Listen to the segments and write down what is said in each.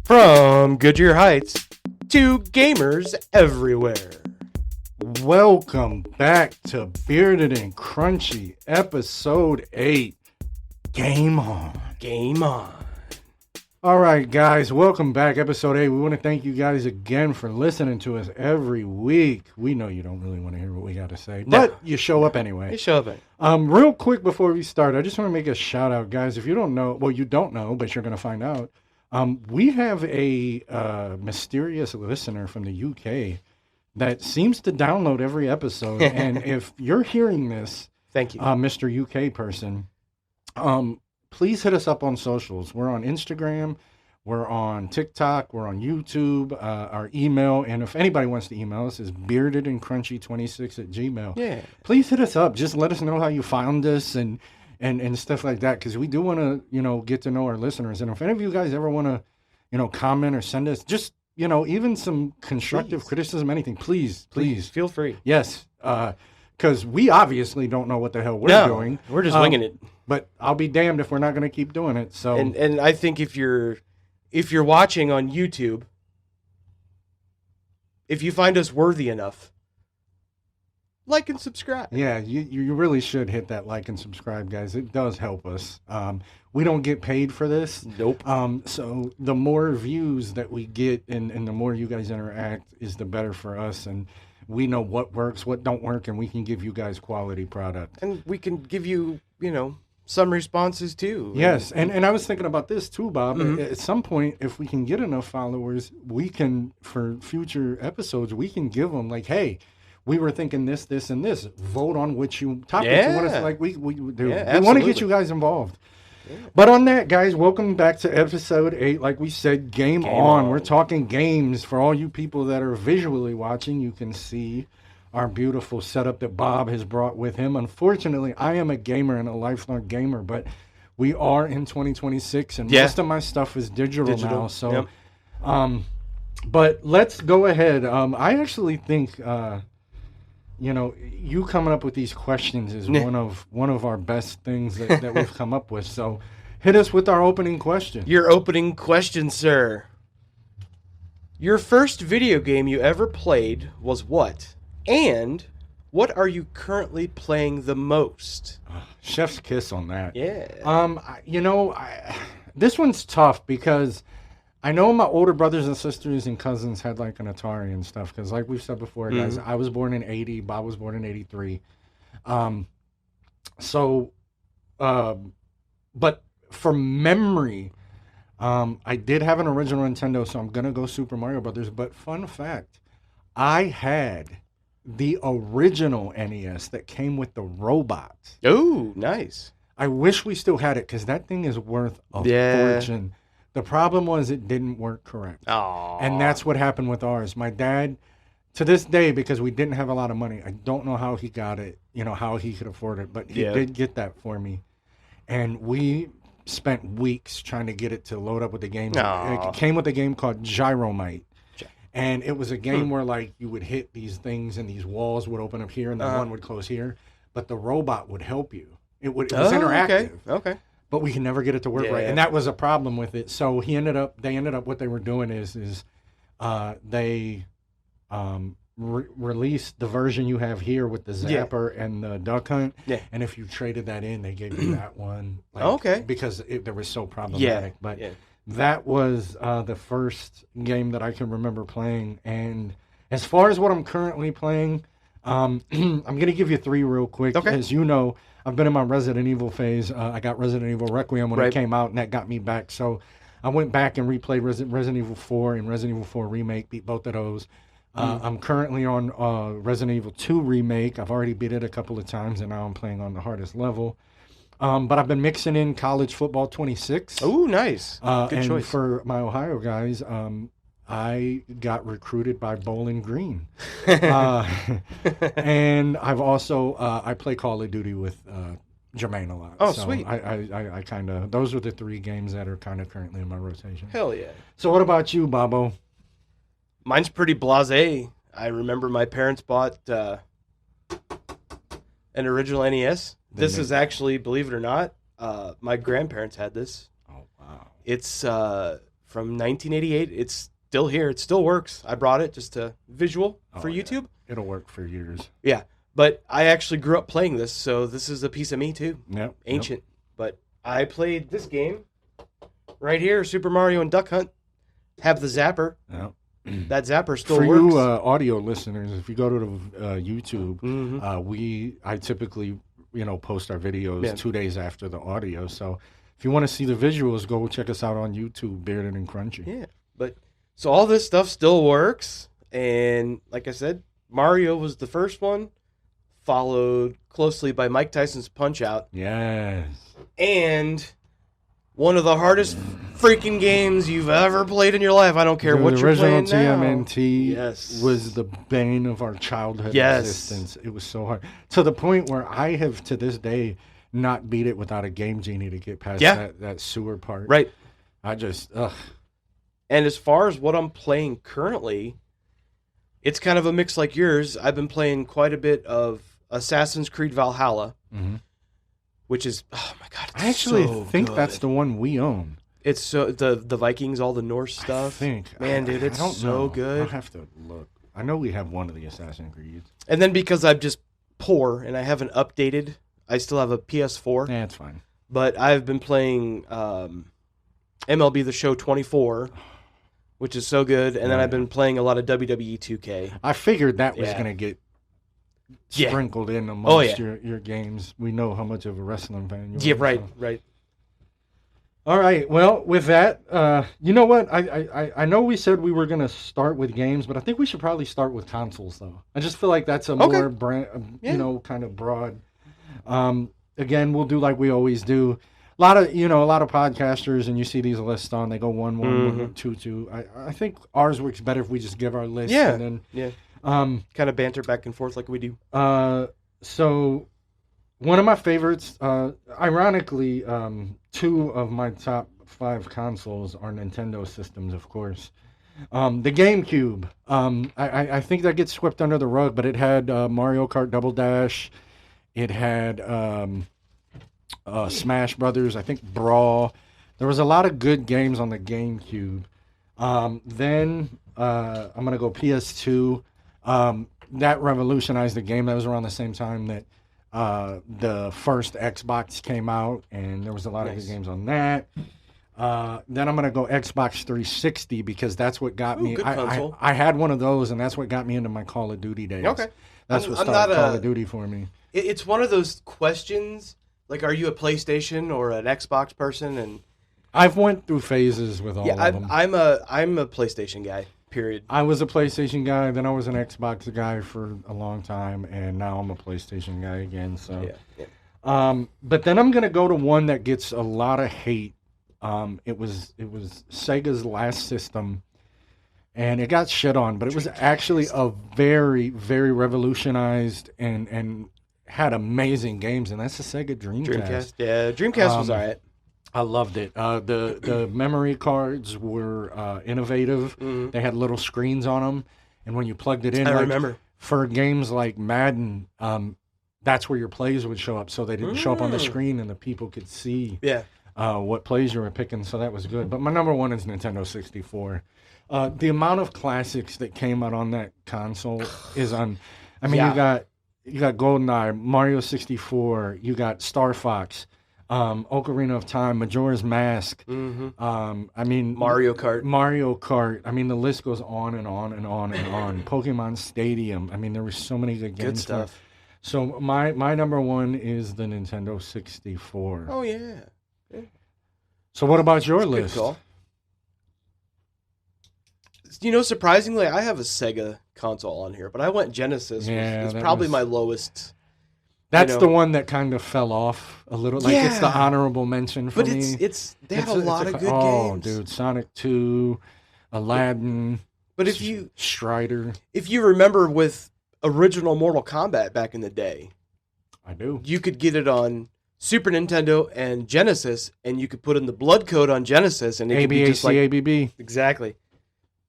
From Goodyear Heights to gamers everywhere. Welcome back to Bearded and Crunchy, episode 8. Game on. Game on. All right, guys, welcome back. Episode 8. We want to thank you guys again for listening to us every week. We know you don't really want to hear what we got to say, but you show up anyway. You show up. Real quick before we start, I just want to make a shout out, guys. If you don't know, well, you don't know, but you're going to find out. We have a mysterious listener from the UK that seems to download every episode. And if you're hearing this, thank you, Mr. UK person, please hit us up on socials. We're on Instagram, we're on TikTok, we're on YouTube, our email. And if anybody wants to email us, is beardedandcrunchy26@gmail. Yeah. Please hit us up. Just let us know how you found us and stuff like that, because we do want to, get to know our listeners. And if any of you guys ever want to, comment or send us just, even some constructive criticism, anything, please feel free. Yes, because we obviously don't know what the hell we're doing. We're just winging it. But I'll be damned if we're not going to keep doing it. So, and I think if you're watching on YouTube, if you find us worthy enough, like and subscribe. Yeah, you really should hit that like and subscribe, guys. It does help us. We don't get paid for this. Nope. So the more views that we get and the more you guys interact is the better for us. And we know what works, what don't work, and we can give you guys quality product. And we can give you, some responses too. Yes, and I was thinking about this too, Bob. Mm-hmm. At some point, if we can get enough followers, we can, for future episodes, we can give them like, hey, we were thinking this, and this. Vote on which topics you want us, like we do. Yeah, we want to get you guys involved. Yeah. But on that, guys, welcome back to episode 8. Like we said, game on. We're talking games. For all you people that are visually watching, you can see our beautiful setup that Bob has brought with him. Unfortunately, I am a gamer and a lifelong gamer, but we are in 2026, and most of my stuff is digital now. So, but let's go ahead. I actually think, you coming up with these questions is one of our best things that we've come up with. So, hit us with our opening question. Your opening question, sir. Your first video game you ever played was what? And what are you currently playing the most? Chef's kiss on that. Yeah. This one's tough because I know my older brothers and sisters and cousins had like an Atari and stuff. Because like we've said before, guys, I was born in 80. Bob was born in 83. But for memory, I did have an original Nintendo, so I'm going to go Super Mario Brothers. But fun fact, I had the original NES that came with the robots. Oh, nice. I wish we still had it because that thing is worth a fortune. The problem was it didn't work correct. Aww. And that's what happened with ours. My dad, to this day, because we didn't have a lot of money, I don't know how he got it, how he could afford it, but he did get that for me. And we spent weeks trying to get it to load up with the game. Aww. It came with a game called Gyromite. And it was a game where, like, you would hit these things and these walls would open up here and the one would close here. But the robot would help you. It was interactive. Okay. But we can never get it to work right. And that was a problem with it. So they ended up, what they were doing is they released the version you have here with the Zapper and the Duck Hunt. Yeah. And if you traded that in, they gave you that one. Like, because there was so problematic. But that was the first game that I can remember playing. And as far as what I'm currently playing, I'm going to give you 3 real quick. Okay. As you know, I've been in my Resident Evil phase. I got Resident Evil Requiem when it came out, and that got me back. So I went back and replayed Resident Evil 4 and Resident Evil 4 Remake, beat both of those. I'm currently on Resident Evil 2 Remake. I've already beat it a couple of times, and now I'm playing on the hardest level. But I've been mixing in College Football 26. Oh, nice. Good choice. For my Ohio guys, I got recruited by Bowling Green. And I've also, I play Call of Duty with Jermaine a lot. Oh, so sweet. I kind of, those are the 3 games that are kind of currently in my rotation. Hell yeah. So what about you, Bobo? Mine's pretty blasé. I remember my parents bought an original NES. This is actually, believe it or not, my grandparents had this. Oh, wow. It's from 1988. It's still here. It still works. I brought it just to visual for yeah. YouTube. It'll work for years. Yeah, but I actually grew up playing this, so this is a piece of me too. Yep. Ancient. But I played this game right here, Super Mario and Duck Hunt. Have the zapper. Yep. That zapper still for works. you audio listeners, if you go to the YouTube, Mhm. I typically post our videos Yeah. 2 days after the audio. So if you want to see the visuals, go check us out on YouTube, Bearded and Crunchy. Yeah, but so all this stuff still works, and like I said, Mario was the first one, followed closely by Mike Tyson's Punch-Out, Yes. and one of the hardest freaking games you've ever played in your life. I don't care what the you're original playing now. TMNT Yes. was the bane of our childhood Yes. existence. It was so hard to the point where I have to this day not beat it without a Game Genie to get past Yeah. that sewer part. Right. I just And as far as what I'm playing currently, it's kind of a mix like yours. I've been playing quite a bit of Assassin's Creed Valhalla, which is, oh my god, it's I actually so think good. that's the one we own. It's so the Vikings, all the Norse stuff. I think. Man, dude, it's I don't so know. good. I'll have to look. I know we have one of the Assassin's Creed. And then because I'm just poor and I haven't updated, I still have a PS4. Yeah, it's fine. But I've been playing MLB The Show 24, which is so good. And then I've been playing a lot of WWE 2K. I figured that was Yeah. going to get Yeah. sprinkled in amongst yeah. your games. We know how much of a wrestling fan you are. Yeah, right, so. right. All right. Well, with that, you know what? I know we said we were going to start with games, but I think we should probably start with consoles, though. I just feel like that's a more brand, kind of broad. Again, we'll do like we always do. A lot of podcasters, and you see these lists on. They go 1-1, 1-2. I think ours works better if we just give our list. Yeah. And then, Yeah. Kind of banter back and forth like we do. So one of my favorites, ironically, 2 of my top 5 consoles are Nintendo systems, of course. The GameCube, I think that gets swept under the rug, but it had Mario Kart Double Dash. It had Smash Brothers, I think Brawl. There was a lot of good games on the GameCube. Then I'm going to go PS2. That revolutionized the game. That was around the same time that the first Xbox came out, and there was a lot of good games on that. Then I'm going to go Xbox 360 because that's what got me. Good console. I had one of those, and that's what got me into my Call of Duty days. Okay. That's what started Call of Duty for me. It's one of those questions, like, are you a PlayStation or an Xbox person? And I've went through phases with all of them. I'm a PlayStation guy. Period. I was a PlayStation guy, then I was an Xbox guy for a long time, and now I'm a PlayStation guy again. So, but then I'm gonna go to one that gets a lot of hate. It was Sega's last system, and it got shit on, but it was actually a very, very revolutionized and had amazing games, and that's the Sega Dreamcast. Yeah, Dreamcast was alright. I loved it. The memory cards were innovative. They had little screens on them, and when you plugged it in, I remember for games like Madden, that's where your plays would show up, so they didn't show up on the screen, and the people could see what plays you were picking. So that was good. But my number one is Nintendo 64. The amount of classics that came out on that console is on. I mean, you got GoldenEye, Mario 64, you got Star Fox. Ocarina of Time, Majora's Mask. I mean, Mario Kart. I mean, the list goes on and on and on and on. Pokemon Stadium. I mean, there was so many good games. Good stuff. So my number one is the Nintendo 64. Oh yeah. So what about your Good list? call. Surprisingly, I have a Sega console on here, but I went Genesis. Yeah, it's that probably was- my lowest. That's the one that kind of fell off a little. Like it's the Yeah. honorable mention for But me. they have a lot of good games. Dude, Sonic 2, Aladdin. But if you Strider, remember with original Mortal Kombat back in the day, I do. you could get it on Super Nintendo and Genesis, and you could put in the blood code on Genesis, and it could be just like ABAC, exactly.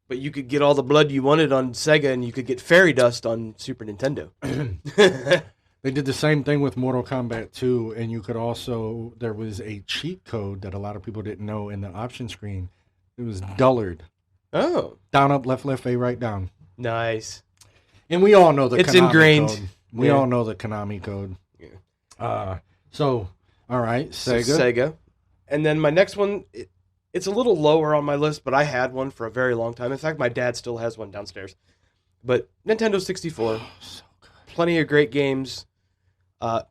But you could get all the blood you wanted on Sega, and you could get fairy dust on Super Nintendo. They did the same thing with Mortal Kombat 2, and you could also, there was a cheat code that a lot of people didn't know in the option screen It was Dullard. Oh, Down, up, left, left, A, right, down. nice. And we all know the It's Konami ingrained. code. We all know the Konami code. Yeah. So, all right, So Sega. Sega. And then my next one, it's a little lower on my list, but I had one for a very long time. In fact, my dad still has one downstairs. But Nintendo 64. So good. Plenty of great games.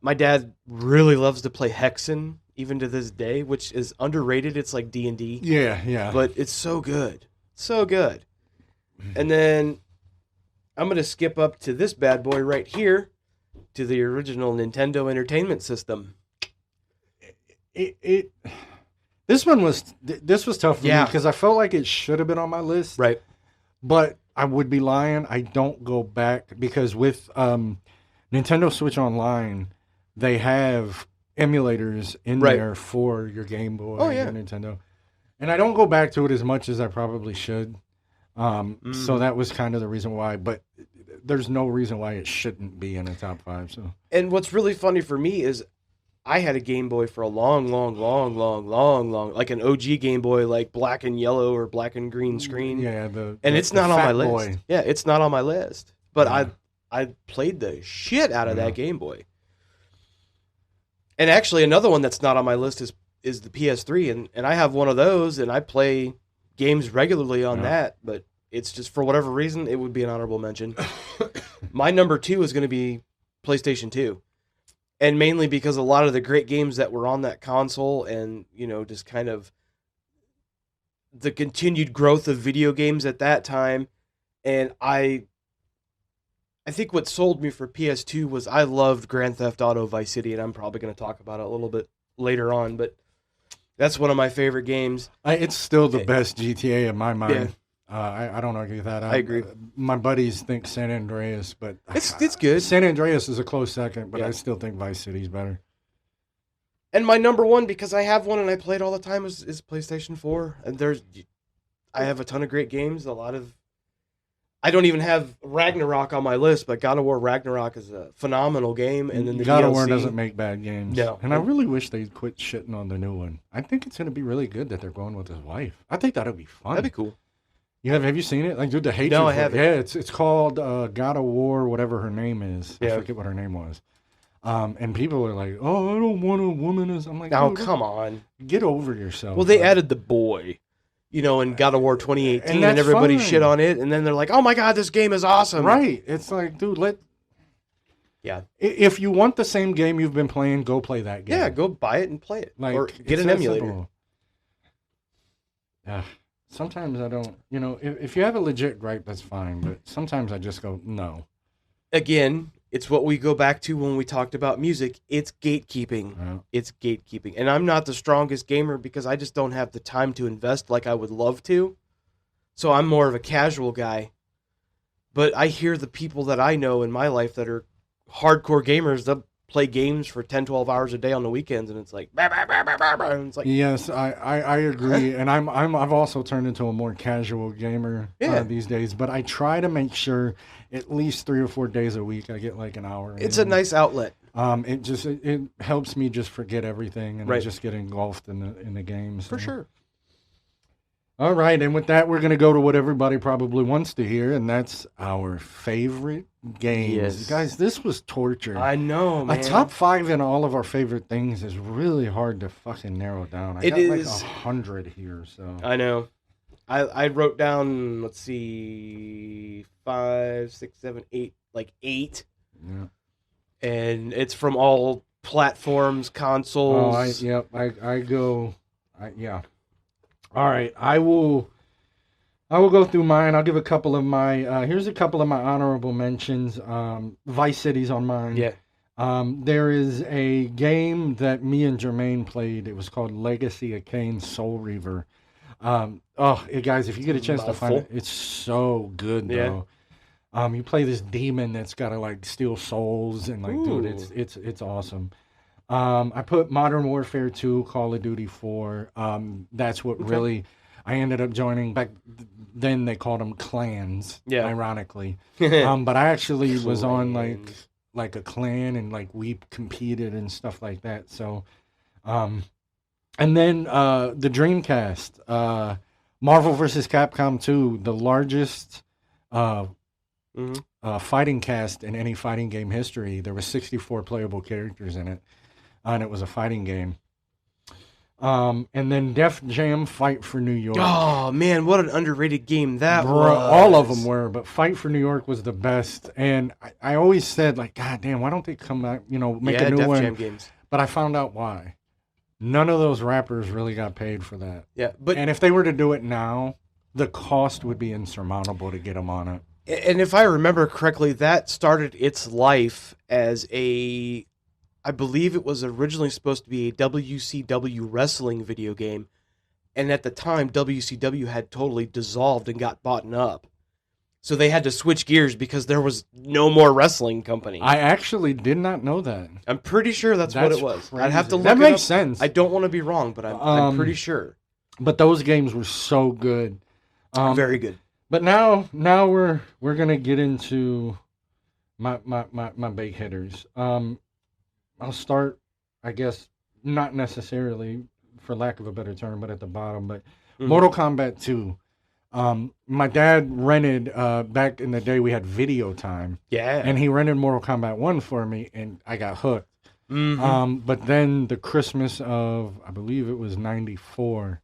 My dad really loves to play Hexen, even to this day, which is underrated. It's like D&D. Yeah. But it's so good. So good. And then I'm going to skip up to this bad boy right here, to the original Nintendo Entertainment System. This was tough for me Yeah. because I felt like it should have been on my list. Right. But I would be lying. I don't go back because with Nintendo Switch Online, they have emulators in Right. there for your Game Boy Oh, yeah. and Nintendo. And I don't go back to it as much as I probably should. So that was kind of the reason why. But there's no reason why it shouldn't be in the top 5. So And what's really funny for me is I had a Game Boy for a long, like an OG Game Boy, like black and yellow or black and green screen. yeah, And it's not on my Fat list. Boy. Yeah, it's not on my list. But Yeah. I played the shit out of Yeah. that Game Boy. And actually, another one that's not on my list is the PS3, and I have one of those, and I play games regularly on Yeah. that. But it's just for whatever reason, it would be an honorable mention. My number 2 is going to be PlayStation 2. And mainly because a lot of the great games that were on that console and, just kind of the continued growth of video games at that time. And I think what sold me for PS2 was I loved Grand Theft Auto Vice City, and I'm probably going to talk about it a little bit later on, but that's one of my favorite games. It's still the best GTA in my mind. Yeah. I don't argue that. I agree. My buddies think San Andreas, but It's good. San Andreas is a close second, but Yeah. I still think Vice City's better. And my number one, because I have one and I play it all the time, is PlayStation 4. And I have a ton of great games. I don't even have Ragnarok on my list, but God of War Ragnarok is a phenomenal game. And then the God of DLC, War doesn't make bad games. No. And I really wish they'd quit shitting on the new one. I think it's going to be really good that they're going with his wife. I think that'll be fun. that'd be cool. Have you seen it? Like, dude, the hatred. No, I for it. haven't. Yeah, it's called God of War, whatever her name is. I Yeah. forget what her name was. And people are like, "Oh, I don't want a woman." I'm like, Oh, dude, come on. get over yourself. Well, they Like, added the boy, in God of War 2018, And and that's everybody fine. shit on it. And then they're like, oh my God, this game is awesome. right. It's like, dude, Yeah. if you want the same game you've been playing, go play that game. Yeah, go buy it and play it. Like, or it's get an that emulator. simple. Yeah. Sometimes I don't, if you have a legit gripe, that's fine. But sometimes I just go, no. Again, it's what we go back to when we talked about music. It's gatekeeping. Yeah. It's gatekeeping. And I'm not the strongest gamer because I just don't have the time to invest like I would love to. So I'm more of a casual guy. But I hear the people that I know in my life that are hardcore gamers, they'll play games for 10, 12 hours a day on the weekends, and it's like, bah, bah, bah, bah, bah, bah, and it's like, Yes, I agree, and I've also turned into a more casual gamer Yeah. these days. But I try to make sure at least 3 or 4 days a week I get like an hour. it's a in. nice outlet. It helps me just forget everything and Right. just get engulfed in the games. For sure. All right, and with that, we're going to go to what everybody probably wants to hear, and that's our favorite games. Yes. Guys, this was torture. I know, man. A top 5 in all of our favorite things is really hard to fucking narrow down. I It got is. like 100 here, so. I know. I wrote down, let's see, 5, 6, 7, 8, like 8. Yeah. And it's from all platforms, Oh, consoles. I go, yeah. All right, I will go through mine. I'll give a couple of my, here's a couple of my honorable mentions. Vice City's on mine. Yeah. There is a game that me and Jermaine played. It was called Legacy of Kain Soul Reaver. Guys, if you get a chance to find it, Mouthful. it's so good though. You play this demon that's got to like steal souls and like, dude, Ooh. it's awesome. I put Modern Warfare 2, Call of Duty 4. That's what really I ended up joining. Back then they called them clans, Yeah. ironically. But I actually was on Clans. like a clan and like we competed and stuff like that. So, and then the Dreamcast, Marvel vs. Capcom 2, the largest fighting cast in any fighting game history. There were 64 playable characters in it, and it was a fighting game. And then Def Jam Fight for New York. Oh man, what an underrated game that was. All of them were, but Fight for New York was the best. And I always said, like, God damn, why don't they come back, make a new Def one? Jam games. But I found out why. None of those rappers really got paid for that. Yeah, but and if they were to do it now, the cost would be insurmountable to get them on it. And if I remember correctly, that started its life as I believe it was originally supposed to be a WCW wrestling video game. And at the time, WCW had totally dissolved and got bought up. So they had to switch gears because there was no more wrestling company. I actually did not know that. I'm pretty sure that's what it was. Crazy. I'd have to look that it makes up. sense. I don't want to be wrong, but I'm pretty sure. But those games were so good. Very good. But now we're gonna get into my big hitters. I'll start, I guess, not necessarily for lack of a better term, but at the bottom. But Mortal Kombat 2. My dad rented back in the day. We had Video Time. Yeah, and he rented Mortal Kombat 1 for me, and I got hooked. But then the Christmas of, I believe it was '94.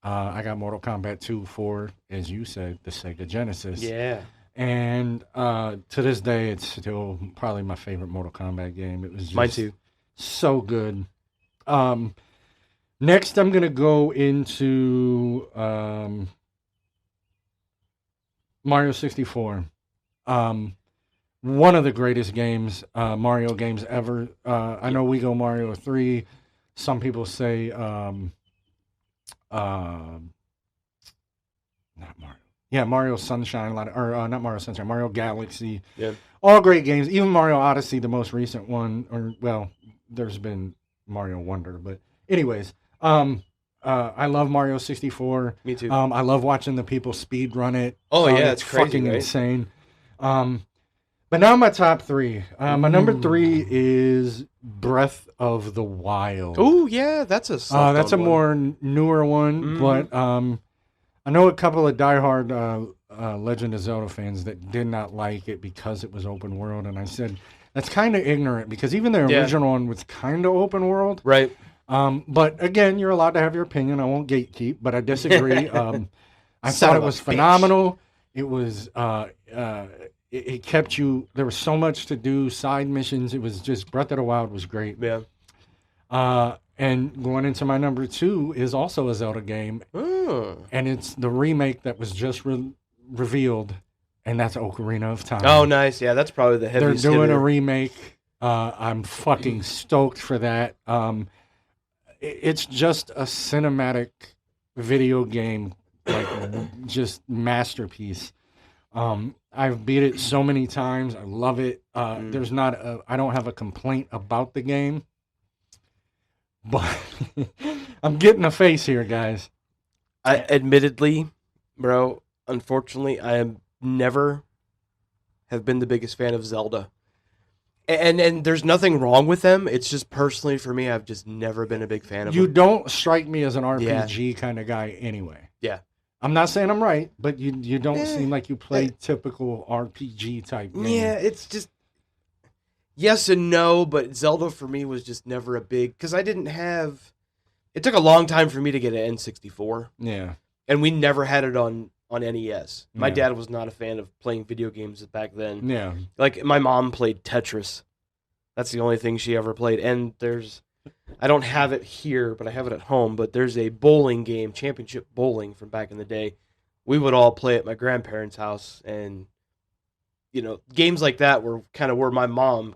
I got Mortal Kombat 2 for, as you said, the Sega Genesis. Yeah. And to this day, it's still probably my favorite Mortal Kombat game. It was just mine too. So good. Next, I'm going to go into Mario 64. One of the greatest games, Mario games ever. I know we go Mario 3. Some people say... not Mario. Yeah, Mario Sunshine, not Mario Sunshine, Mario Galaxy. Yeah. All great games. Even Mario Odyssey, the most recent one, there's been Mario Wonder, but anyways, I love Mario 64. Me too. I love watching the people speed run it. Oh yeah, it's crazy, fucking right? insane. But now my top three. My number 3 is Breath of the Wild. Oh yeah, that's a more newer one, but I know a couple of diehard Legend of Zelda fans that did not like it because it was open world, and I said that's kind of ignorant because even the original one was kind of open world, right? But again, you're allowed to have your opinion. I won't gatekeep, but I disagree. I thought it was phenomenal. It was. It kept you. There was so much to do. Side missions. It was just Breath of the Wild was great. Yeah. And going into my number 2 is also a Zelda game, and it's the remake that was just revealed, and that's Ocarina of Time. Oh, nice. Yeah, that's probably the heaviest. They're doing a remake. I'm fucking stoked for that. It's just a cinematic video game, like just masterpiece. I've beat it so many times. I love it. I don't have a complaint about the game. But I'm getting a face here, guys. Admittedly, bro, unfortunately, I am never have been the biggest fan of Zelda. And there's nothing wrong with them. It's just personally for me, I've just never been a big fan of them. You don't strike me as an RPG kind of guy anyway. Yeah. I'm not saying I'm right, but you don't seem like you play typical RPG type game. Yeah, it's just yes and no, but Zelda for me was just never a big because I didn't have. It took a long time for me to get an N64. Yeah, and we never had it on NES. My dad was not a fan of playing video games back then. Yeah, like my mom played Tetris. That's the only thing she ever played. And I don't have it here, but I have it at home. But there's a bowling game, Championship Bowling from back in the day. We would all play at my grandparents' house, and games like that were kind of where my mom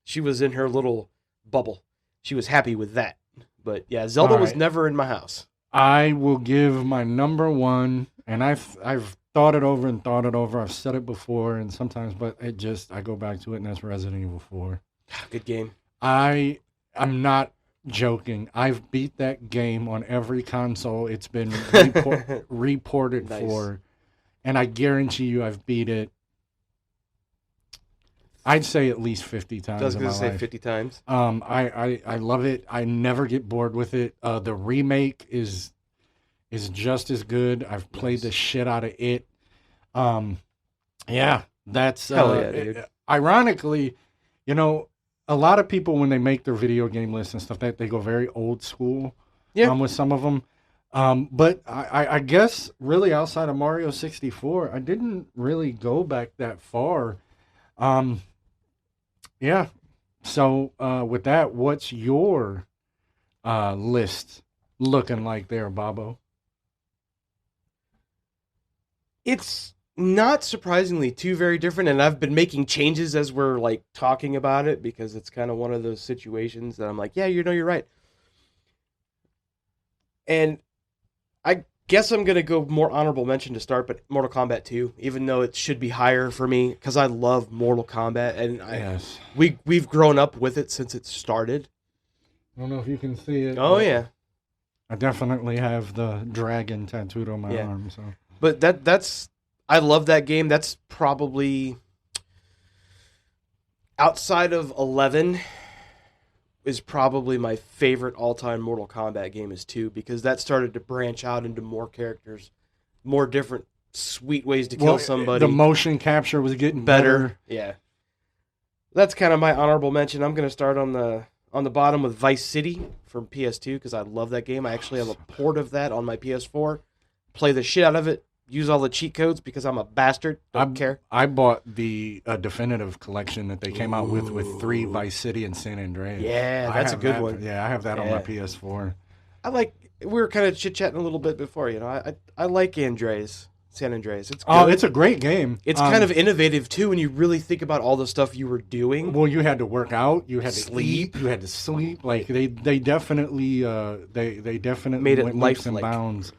she was in her little bubble. She was happy with that. But yeah, Zelda was never in my house. I will give my number 1, and I've thought it over and thought it over. I've said it before, and sometimes, but I go back to it, and that's Resident Evil 4. Good game. I'm not joking. I've beat that game on every console it's been reported for, and I guarantee you I've beat it. I'd say at least 50 times. I was going to say 50 times. I love it. I never get bored with it. The remake is is just as good. I've played the shit out of it. Yeah, that's Hell yeah, dude. Ironically, you know, a lot of people when they make their video game lists and stuff, they go very old school. Yeah. With some of them. But I guess really outside of Mario 64, I didn't really go back that far. Yeah. So with that, what's your list looking like there, Bobo? It's not surprisingly too very different, and I've been making changes as we're like talking about it because it's kind of one of those situations that I'm like, yeah, you're right. And I guess I'm gonna go more honorable mention to start, but Mortal Kombat 2, even though it should be higher for me because I love Mortal Kombat, and Yes. we've grown up with it since it started. I don't know if you can see it. Oh yeah, I definitely have the dragon tattooed on my Yeah. arm. So but that's I love that game. That's probably outside of 11 is probably my favorite all-time Mortal Kombat game is 2 because that started to branch out into more characters, more different sweet ways to kill somebody. The motion capture was getting better. Yeah. That's kind of my honorable mention. I'm going to start on the bottom with Vice City from PS2 because I love that game. I actually have a port of that on my PS4. Play the shit out of it. Use all the cheat codes because I'm a bastard. Don't care. I bought the definitive collection that they came out with 3 Vice City and San Andreas. Yeah, that's a good one. Yeah, I have that on my PS4. We were kind of chit-chatting a little bit before, I like San Andreas. It's good. Oh, it's a great game. It's kind of innovative too when you really think about all the stuff you were doing. Well, you had to work out, you had to Sleep. eat, you had to sleep. Like they definitely they definitely Made it went leaps and lifelike. bounds.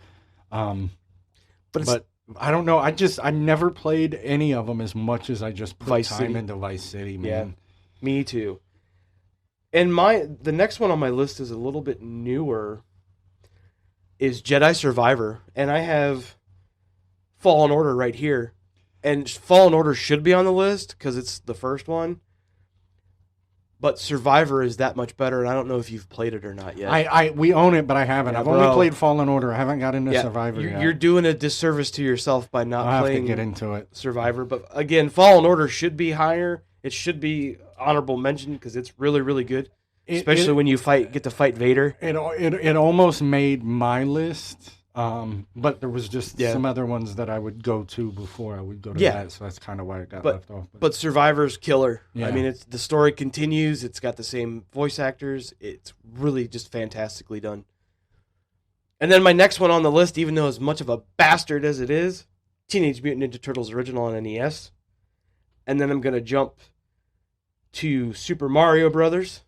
But I don't know. I never played any of them as much as I just put Vice time City. into Vice City, man. Yeah. Me too. And the next one on my list is a little bit newer. Is Jedi Survivor, and I have Fallen Order right here, and Fallen Order should be on the list because it's the first one. But Survivor is that much better, and I don't know if you've played it or not yet. We own it, but I haven't. Yeah, I've only bro. played Fallen Order. I haven't got into Survivor yet. You're doing a disservice to yourself by not I'll have to playing get into it. Survivor. But again, Fallen Order should be higher. It should be honorable mention because it's really, really good. Especially when you get to fight Vader. It almost made my list, but there was just some other ones that I would go to before I would go to that, so that's kind of why it got left off. But Survivor's killer. Yeah. I mean, the story continues. It's got the same voice actors. It's really just fantastically done. And then my next one on the list, even though as much of a bastard as it is, Teenage Mutant Ninja Turtles original on NES. And then I'm going to jump to Super Mario Brothers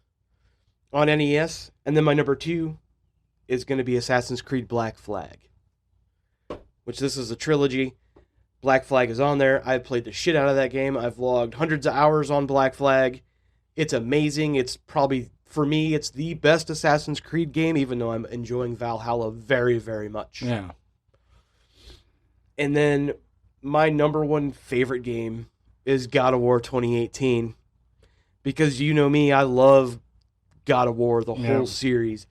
on NES. And then my number 2 is going to be Assassin's Creed Black Flag, which this is a trilogy. Black Flag is on there. I've played the shit out of that game. I've logged hundreds of hours on Black Flag. It's amazing. It's probably, for me, it's the best Assassin's Creed game, even though I'm enjoying Valhalla very, very much. Yeah. And then my number 1 favorite game is God of War 2018. Because you know me, I love God of War, the whole series.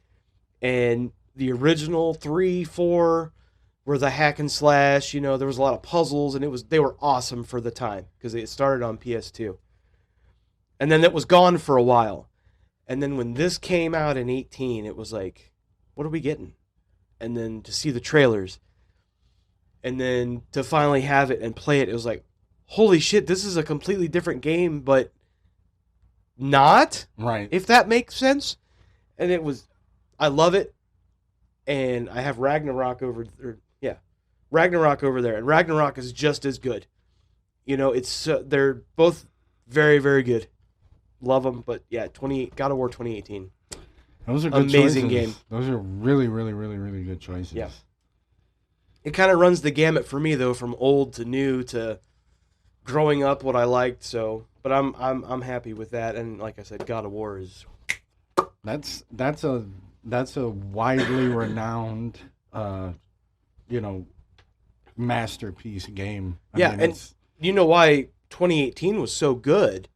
And the original 3, 4 were the hack and slash. There was a lot of puzzles, and they were awesome for the time because it started on PS2. And then it was gone for a while. And then when this came out in 18, it was like, what are we getting? And then to see the trailers, and then to finally have it and play it, it was like, holy shit, this is a completely different game, but not, Right. if that makes sense. And I love it. And I have Ragnarok over there. And Ragnarok is just as good. They're both very, very good. Love them, but yeah, God of War 2018. Those are good Amazing choices. game. Those are really, really, really, really good choices. Yeah. It kind of runs the gamut for me though, from old to new to growing up what I liked. So, but I'm happy with that. And like I said, God of War is. That's a widely renowned, masterpiece game. I mean, you know why 2018 was so good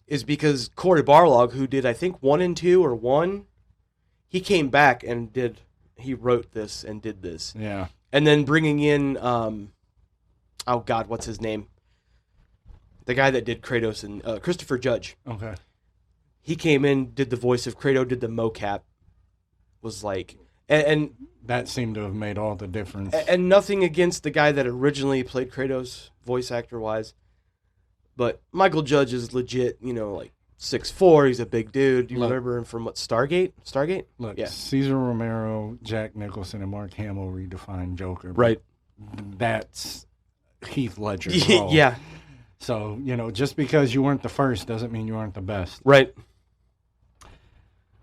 is because Cory Barlog, who did I think 1 and 2 or 1, he came back and he wrote this and did this. Yeah. And then bringing in, oh God, what's his name? The guy that did Kratos and Christopher Judge. Okay. He came in, did the voice of Kratos, did the mocap. Was like, and that seemed to have made all the difference. And nothing against the guy that originally played Kratos, voice actor wise, but Michael Judge is legit. You know, like 6'4", he's a big dude. You remember him from what, Stargate? Look, yeah. Cesar Romero, Jack Nicholson, and Mark Hamill redefined Joker. Right. That's Heath Ledger. Yeah. So, you know, just because you weren't the first doesn't mean you aren't the best. Right.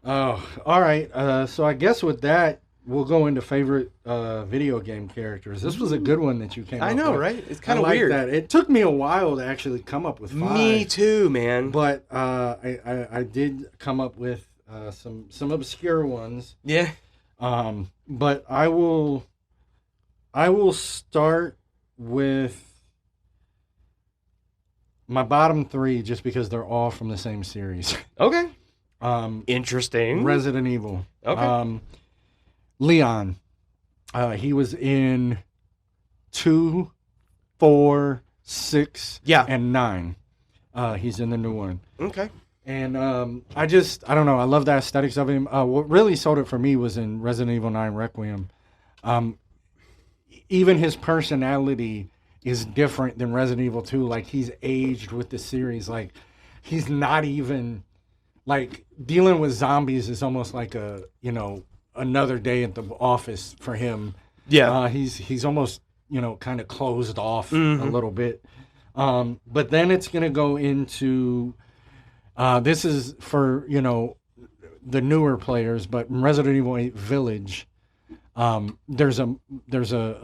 Oh, all right. So I guess with that, we'll go into favorite video game characters. This was a good one that you came up with. I know, right? It's kind of like weird. That. It took me a while to actually come up with 5. Me too, man. But I did come up with some obscure ones. Yeah. But I will start with my bottom 3 just because they're all from the same series. Okay. Interesting. Resident Evil. Okay. Leon. He was in 2, 4, 6, and 9. He's in the new one. Okay. And I don't know. I love the aesthetics of him. What really sold it for me was in Resident Evil 9 Requiem. Even his personality is different than Resident Evil 2. Like, he's aged with the series. Like, he's not even... Like, dealing with zombies is almost like another day at the office for him. Yeah. He's almost, kind of closed off a little bit. But then it's going to go into, this is for, the newer players, but in Resident Evil 8 Village, there's a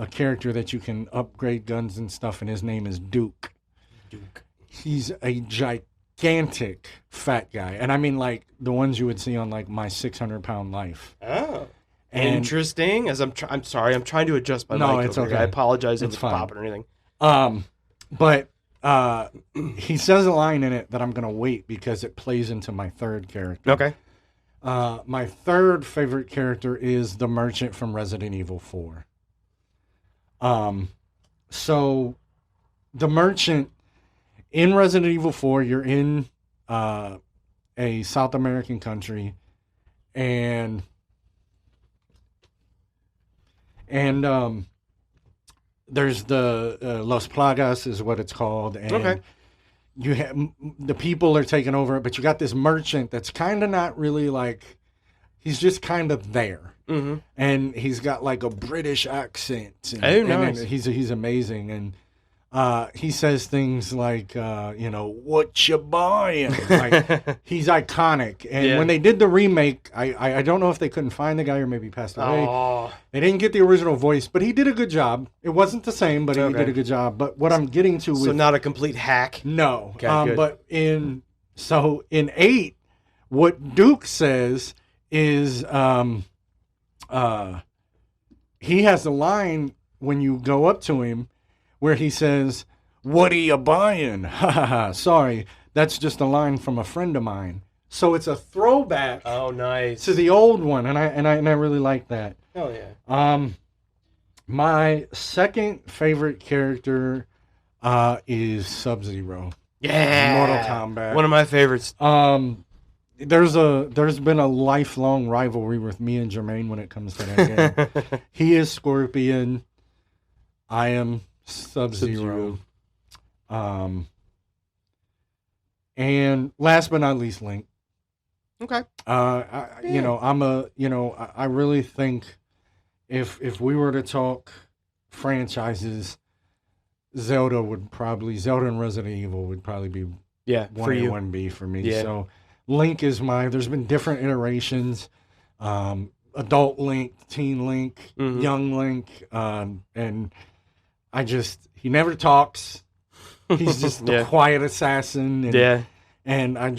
character that you can upgrade guns and stuff, and his name is Duke. He's a gigantic fat guy, and I mean like the ones you would see on like My 600-Pound Life. Oh, and interesting. As I'm sorry, I'm trying to adjust my mic. It's over okay. Here. I apologize if it's fine. popping or anything. But he says a line in it that I'm gonna wait because it plays into my third character. Okay. My third favorite character is the merchant from Resident Evil 4. So the merchant in Resident Evil 4, you're in a South American country, and there's the Los Plagas is what it's called, and you have the people are taking over it, but you got this merchant that's kind of not really like, he's just kind of there, and he's got like a British accent. And, nice. And he's amazing, and he says things like, what you buying? Like, he's iconic. And when they did the remake, I don't know if they couldn't find the guy or maybe passed away. Oh. They didn't get the original voice, but he did a good job. It wasn't the same, but he did a good job. But what I'm getting to So not a complete hack? No. Okay, but in 8, what Duke says is he has a line when you go up to him where he says, "What are you buying?" Ha ha ha. Sorry, that's just a line from a friend of mine. So it's a throwback. Oh, nice. To the old one, and I really like that. Oh yeah. My second favorite character is Sub-Zero. Yeah. Mortal Kombat. One of my favorites. There's been a lifelong rivalry with me and Jermaine when it comes to that game. He is Scorpion. I am Sub-Zero. And last but not least, Link. Okay. I really think if we were to talk franchises, Zelda and Resident Evil would probably be 1A, 1B for me. Yeah. So Link is there's been different iterations. Adult Link, Teen Link, Young Link, and he never talks. He's just the quiet assassin. And I'm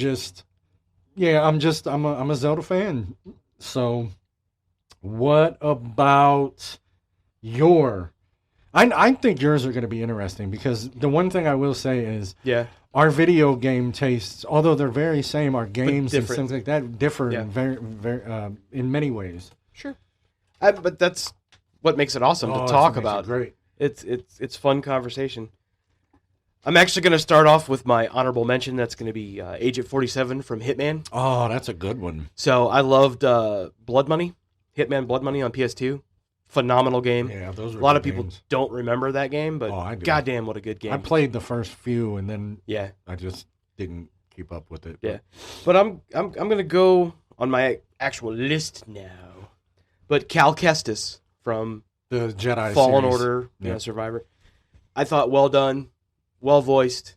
a Zelda fan. So what about I think yours are going to be interesting because the one thing I will say is our video game tastes, although they're very same, our games and things like that differ in very, very, in many ways. Sure. But that's what makes it awesome to that's talk what makes it about. great. It's fun conversation. I'm actually going to start off with my honorable mention. That's going to be Agent 47 from Hitman. Oh, that's a good one. So I loved Blood Money, Hitman Blood Money on PS2. Phenomenal game. Yeah, those were A lot of good people games. don't remember that game, but I do. goddamn, what a good game. I played the first few, and then Yeah, I just didn't keep up with it. yeah. But I'm gonna go on my actual list now. But Cal Kestis from The Jedi Fallen series. Order, Yeah. Survivor. I thought well done, well voiced,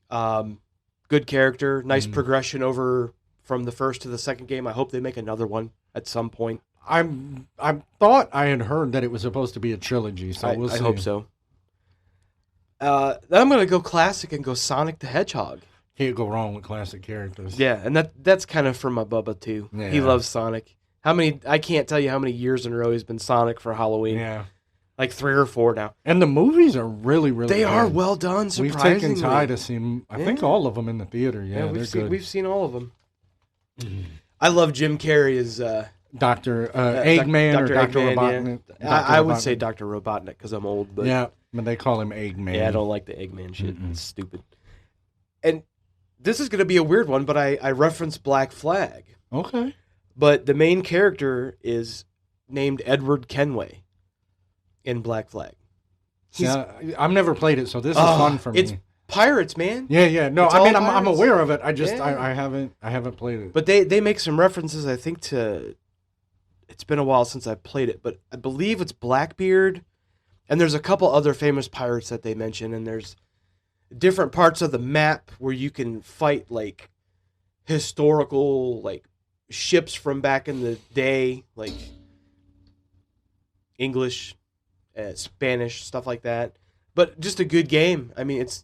good character, nice progression over from the first to the second game. I hope they make another one at some point. I thought I had heard that it was supposed to be a trilogy, so we'll see. I hope so. Then I'm gonna go classic and go Sonic the Hedgehog. Can't go wrong with classic characters. Yeah, and that's kind of from my Bubba too. Yeah. He loves Sonic. I can't tell you how many years in a row he's been Sonic for Halloween. Yeah. Like 3 or 4 now. And the movies are really, really They good. are well done, We've surprisingly. taken Ty to see them. I think Yeah. all of them in the theater. Yeah, they're good. we've seen all of them. I love Jim Carrey as Dr. Eggman or Dr. Eggman, Robotnik. yeah. I would say Dr. Robotnik because I'm old, but yeah, but they call him Eggman. yeah, I don't like the Eggman shit. It's stupid. And this is going to be a weird one, but I reference Black Flag. Okay. But the main character is named Edward Kenway in Black Flag. I've never played it, so this is fun for me. It's pirates, man. Yeah. No, It's I mean all I'm pirates. aware of it. I just Yeah. I haven't played it. But they make some references, I think, to. It's been a while since I played it, but I believe it's Blackbeard, and there's a couple other famous pirates that they mention, and there's different parts of the map where you can fight like historical like ships from back in the day, like English, Spanish, stuff like that. But just a good game. I mean, it's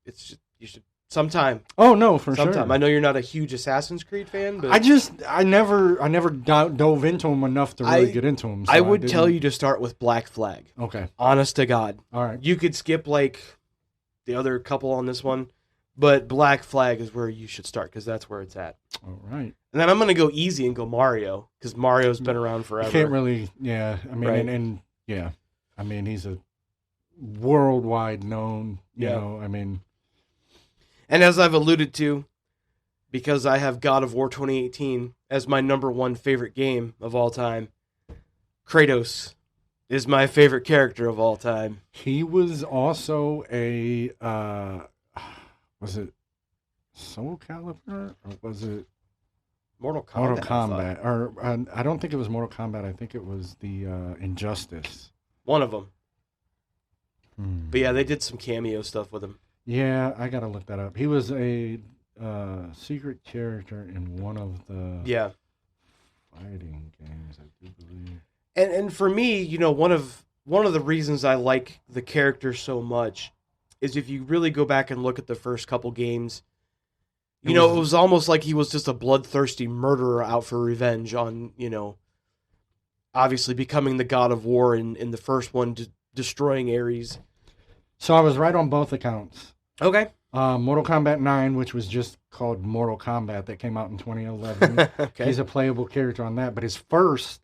just, you should sometime. Oh no, for Sometime. sure. I know you're not a huge Assassin's Creed fan, but I never dove into them enough to really get into them. So I would tell didn't- you to start with Black Flag. Okay. Honest to God. All right. You could skip like the other couple on this one, but Black Flag is where you should start because that's where it's at. All right. And then I'm going to go easy and go Mario because Mario's been around forever. You can't really. Yeah. I mean, Right. and yeah. I mean, he's a worldwide known. You Yeah. know. I mean. And as I've alluded to, because I have God of War 2018 as my number 1 favorite game of all time, Kratos is my favorite character of all time. He was also a was it Soul Calibur or was it Mortal Kombat. Mortal I thought. Kombat? Or I don't think it was Mortal Kombat. I think it was the Injustice. One of them. But yeah, they did some cameo stuff with him. Yeah, I gotta look that up. He was a secret character in one of the Yeah. fighting games, I do believe. And for me, you know, one of the reasons I like the character so much is if you really go back and look at the first couple games, it was almost like he was just a bloodthirsty murderer out for revenge on, obviously becoming the god of war in the first one, destroying Ares. So I was right on both accounts. Okay. Mortal Kombat 9, which was just called Mortal Kombat, that came out in 2011. Okay. He's a playable character on that, but his first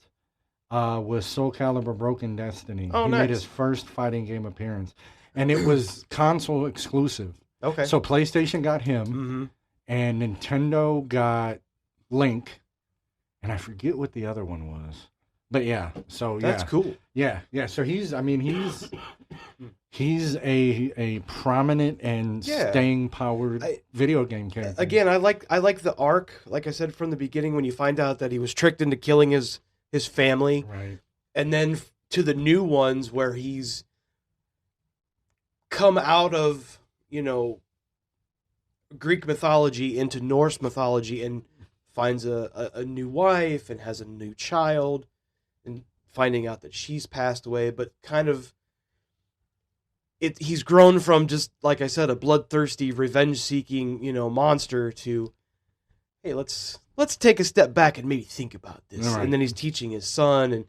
was Soul Calibur Broken Destiny. Oh, he nice. made his first fighting game appearance, and it was console exclusive. Okay. So PlayStation got him, Mm-hmm. and Nintendo got Link, and I forget what the other one was. But yeah, so That's cool. yeah. So he's a prominent and Yeah. staying powered video game character. Again, I like the arc. Like I said from the beginning, when you find out that he was tricked into killing his family, right? and then to the new ones where he's come out of Greek mythology into Norse mythology and finds a new wife and has a new child, and finding out that she's passed away, but kind of he's grown from, just like I said, a bloodthirsty, revenge-seeking, monster to, hey, let's take a step back and maybe think about this. Right. And then he's teaching his son, and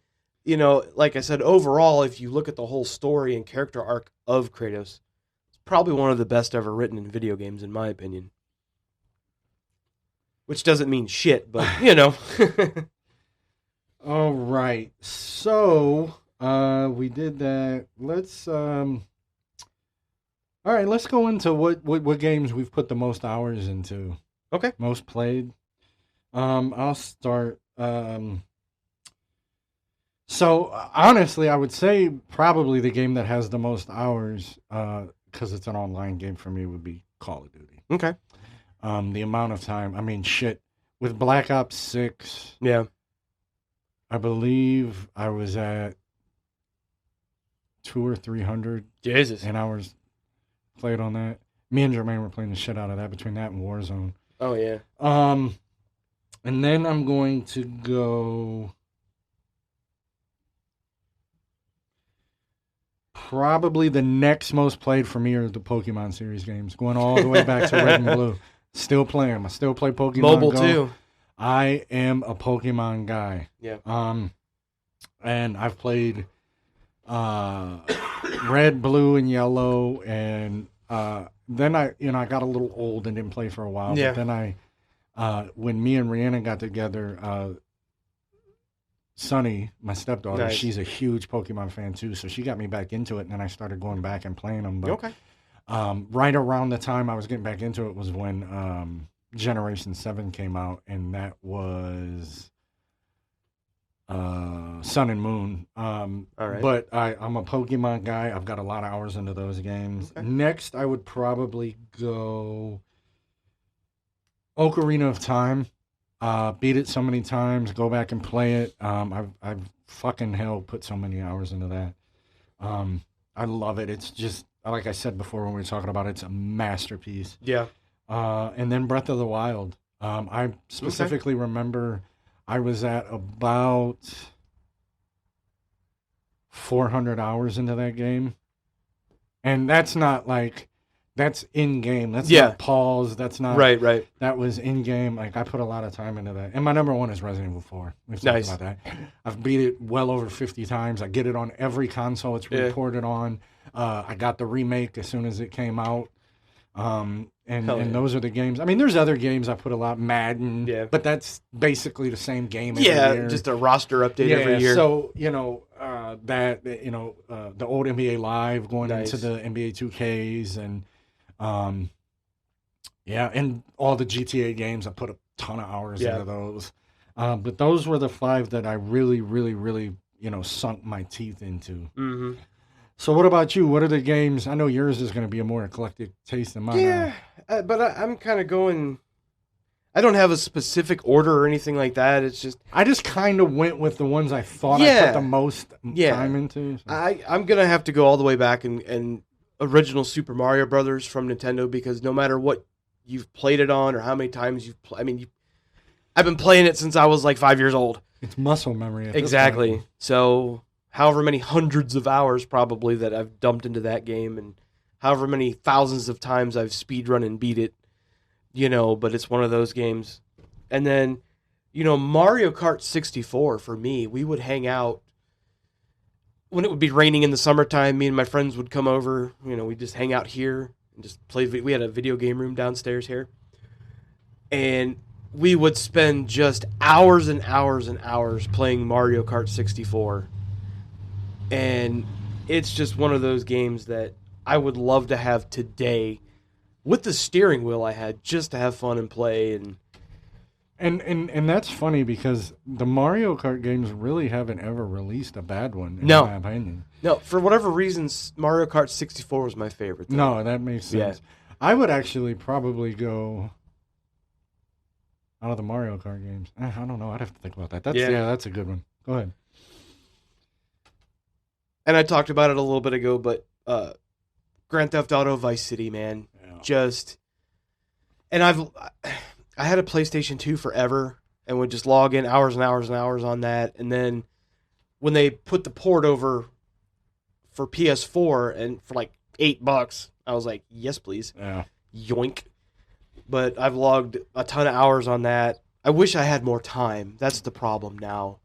like I said, overall, if you look at the whole story and character arc of Kratos, it's probably one of the best ever written in video games, in my opinion. Which doesn't mean shit, but All right. So we did that. Let's all right. Let's go into what games we've put the most hours into. Okay. Most played. I'll start. So honestly, I would say probably the game that has the most hours, because it's an online game for me, would be Call of Duty. Okay. The amount of time. I mean, shit. With Black Ops 6, Yeah. I believe I was at 200 or 300 Jesus. hours played on that. Me and Jermaine were playing the shit out of that between that and Warzone. Oh yeah. And then I'm going to go. Probably the next most played for me are the Pokemon series games, going all the way back to Red and Blue. Still play them. I still play Pokemon Mobile Go. too. I am a Pokemon guy. Yeah. And I've played Red, Blue, and Yellow, and then I got a little old and didn't play for a while. Yeah. But then when me and Rhiannon got together, Sunny, my stepdaughter, Nice. she's a huge Pokemon fan too, so she got me back into it, and then I started going back and playing them. But, Okay. right around the time I was getting back into it was when Generation 7 came out, and that was Sun and Moon. All right. But I'm a Pokemon guy. I've got a lot of hours into those games. Okay. Next, I would probably go Ocarina of Time. Beat it so many times, go back and play it. I've fucking hell put so many hours into that. I love it. It's just, like I said before when we were talking about it, it's a masterpiece. Yeah. And then Breath of the Wild. I specifically remember I was at about 400 hours into that game. And that's not like, that's in game. That's not pause. That's not right. That was in game. Like, I put a lot of time into that. And my number one is Resident Evil 4. We've talked about that. I've beat it well over 50 times. I get it on every console it's reported on. I got the remake as soon as it came out. And those are the games. I mean, there's other games I put a lot. Madden. Yeah. But that's basically the same game every year. Just a roster update every year. So, the old NBA Live going into the NBA 2Ks and and all the GTA games, I put a ton of hours into those. But those were the 5 that I really, really, really, sunk my teeth into. Mm-hmm. So what about you? What are the games? I know yours is going to be a more eclectic taste than mine. Yeah, but I'm kind of going... I don't have a specific order or anything like that. It's just... I just kind of went with the ones I thought I put the most time into. So. I'm going to have to go all the way back and original Super Mario Brothers from Nintendo, because no matter what you've played it on or how many times you've played, I've been playing it since I was like 5 years old. It's muscle memory. Exactly. So however many hundreds of hours probably that I've dumped into that game, and however many thousands of times I've speedrun and beat it, but it's one of those games. And then, Mario Kart 64 for me, we would hang out when it would be raining in the summertime. Me and my friends would come over, we'd just hang out here and just play. We had a video game room downstairs here. And we would spend just hours and hours and hours playing Mario Kart 64. And it's just one of those games that I would love to have today with the steering wheel I had, just to have fun and play. And that's funny, because the Mario Kart games really haven't ever released a bad one, in my opinion. No, for whatever reasons, Mario Kart 64 was my favorite. No, that makes sense. Yeah. I would actually probably go out of the Mario Kart games. I don't know. I'd have to think about that. That's a good one. Go ahead. And I talked about it a little bit ago, but Grand Theft Auto Vice City, man. Yeah. And I had a PlayStation 2 forever and would just log in hours and hours and hours on that. And then when they put the port over for PS4 and for like $8, I was like, yes, please. Yeah. Yoink. But I've logged a ton of hours on that. I wish I had more time. That's the problem now.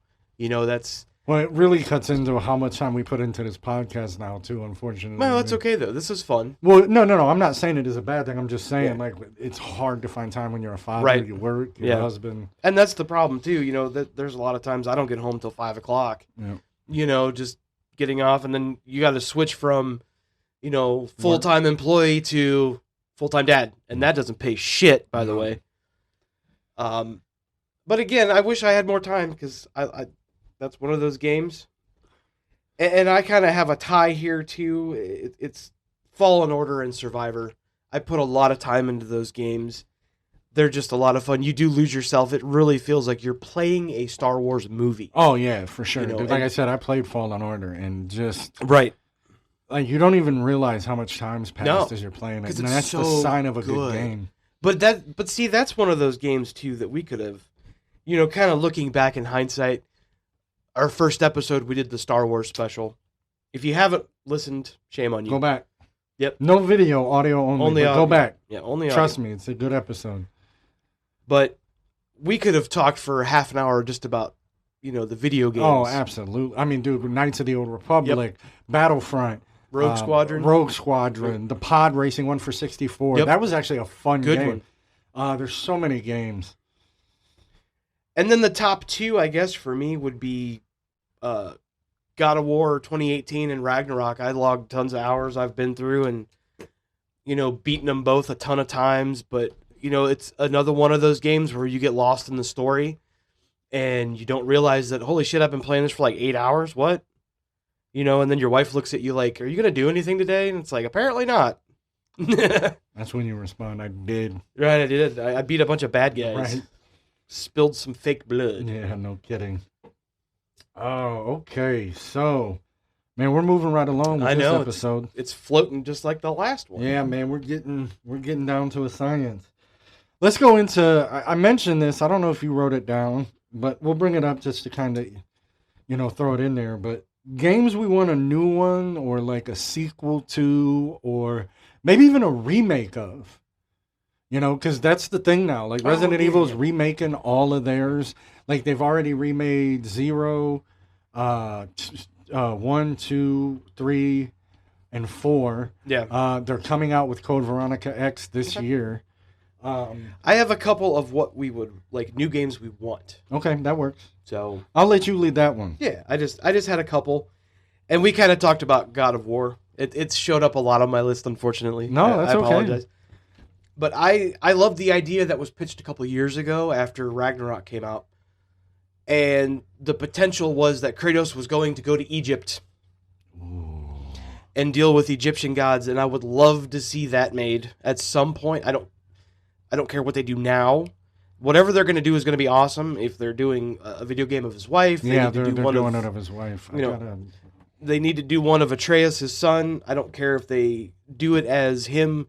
Well, it really cuts into how much time we put into this podcast now, too, unfortunately. Well, that's okay, though. This is fun. Well, no. I'm not saying it is a bad thing. I'm just saying, Yeah. like, it's hard to find time when you're a father, Right. you work, your husband. And that's the problem, too. You know, that there's a lot of times I don't get home till 5 o'clock. Yeah. You know, just getting off, and then you got to switch from, you know, full-time employee to full-time dad. And that doesn't pay shit, by the way. But again, I wish I had more time because I that's one of those games. And I kind of have a tie here too. It's Fallen Order and Survivor. I put a lot of time into those games. They're just a lot of fun. You do lose yourself. It really feels like you're playing a Star Wars movie. Oh, yeah, for sure. You know, Dude, like I said, I played Fallen Order, and just... Right. Like, you don't even realize how much time's passed as you're playing it. 'Cause And it's that's so the sign of a good good. game. But see, that's one of those games too that we could have, you know, kind of looking back in hindsight. Our first episode, we did the Star Wars special. If you haven't listened, shame on you. Go back. Yep. No video, audio only. Only but audio. go back. Yeah, only audio. Trust me, it's a good episode. But we could have talked for half an hour just about, you know, the video games. Oh, absolutely. I mean, dude, Knights of the Old Republic, Battlefront, Rogue Squadron. Rogue Squadron, the pod racing one for 64. Yep. That was actually a fun Good game. one. There's so many games. And then the top two, I guess, for me would be God of War 2018 and Ragnarok. I logged tons of hours I've been through and, you know, beaten them both a ton of times. But, you know, it's another one of those games where you get lost in the story and you don't realize that, holy shit, I've been playing this for like 8 hours. What? You know, and then your wife looks at you like, are you going to do anything today? And it's like, apparently not. That's when you respond, I did. Right, I did. I beat a bunch of bad guys. Right. Spilled some fake blood. Yeah, no kidding. Oh, okay. So, man, we're moving right along with I this know, episode. It's floating just like the last one. Yeah, man, we're getting down to a science. Let's go into. I mentioned this. I don't know if you wrote it down, but we'll bring it up just to kind of, you know, throw it in there. But games we want a new one or like a sequel to, or maybe even a remake of. You know, because that's the thing now. Like Resident Evil's remaking all of theirs. Like they've already remade 0, 1, 2, 3, and 4. Yeah. They're coming out with Code Veronica X this year. I have a couple of what we would like new games we want. Okay, that works. So I'll let you lead that one. yeah, I just had a couple, and we kind of talked about God of War. It showed up a lot on my list, unfortunately. No, that's I okay. apologize. But I love the idea that was pitched a couple of years ago after Ragnarok came out, and the potential was that Kratos was going to go to Egypt and deal with Egyptian gods, and I would love to see that made at some point. I don't care what they do now. Whatever they're going to do is going to be awesome. If they're doing a video game of his wife, they Yeah, need to they're do one doing it of his wife. you know, they need to do one of Atreus, his son. I don't care if they do it as him